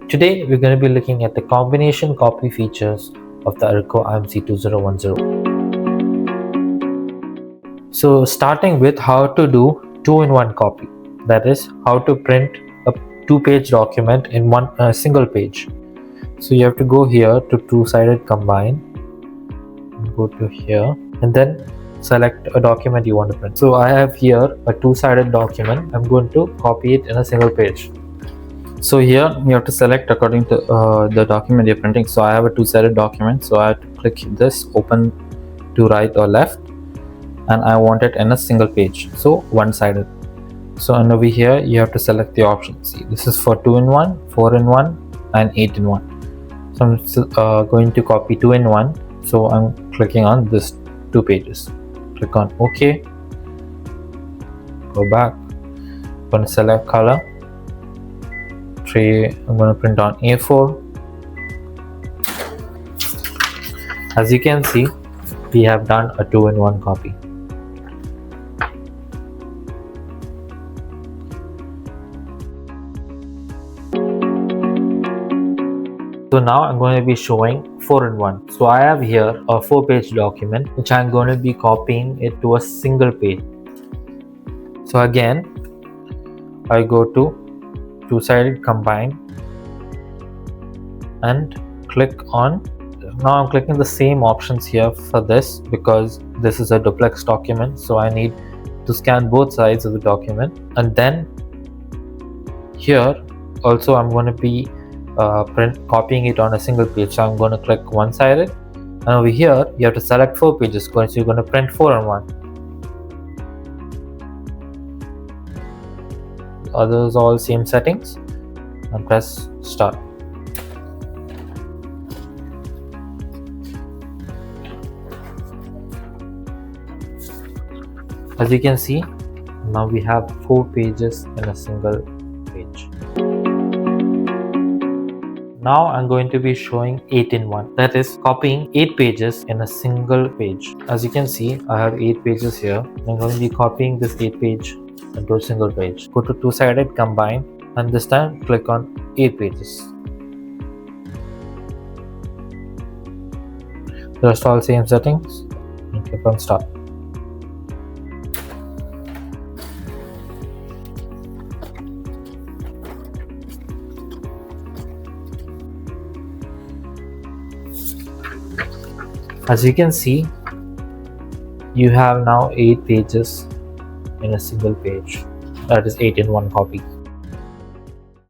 Today we're going to be looking at the combination copy features of the Ricoh IMC2010. So starting with how to do 2-in-1 copy, that is how to print a 2-page document in one single page. So you have to go here to two-sided combine, go to here and then select a document you want to print. So I have here a two-sided document. I'm going to copy it in a single page. So here you have to select according to the document you're printing. So I have a two-sided document, so I have to click this open to right or left, and I want it in a single page, so one-sided. So and over here you have to select the options. See, this is for 2-in-1, 4-in-1 and 8-in-1. So I'm going to copy 2-in-1, so I'm clicking on this 2 pages. Click on OK, go back, I'm going to select color. I'm going to print on A4. As you can see, we have done a 2-in-1 copy. So now I'm going to be showing 4-in-1. So I have here a 4-page document which I'm going to be copying it to a single page. So again, I go to two-sided combine and click on. Now I'm clicking the same options here for this because this is a duplex document, so I need to scan both sides of the document. And then here also I'm going to be copying it on a single page, so I'm going to click one-sided, and over here you have to select 4 pages, so you're going to print 4-in-1. Others all same settings, and press start. As you can see, now we have 4 pages in a single page. Now I'm going to be showing 8-in-1, that is copying 8 pages in a single page. As you can see, I have 8 pages here. I'm going to be copying this 8 page into a single page. Go to two-sided combine and this time click on 8 pages. The rest all same settings and click on start. As you can see, you have now 8 pages in a single page. That is 8-in-1 copy.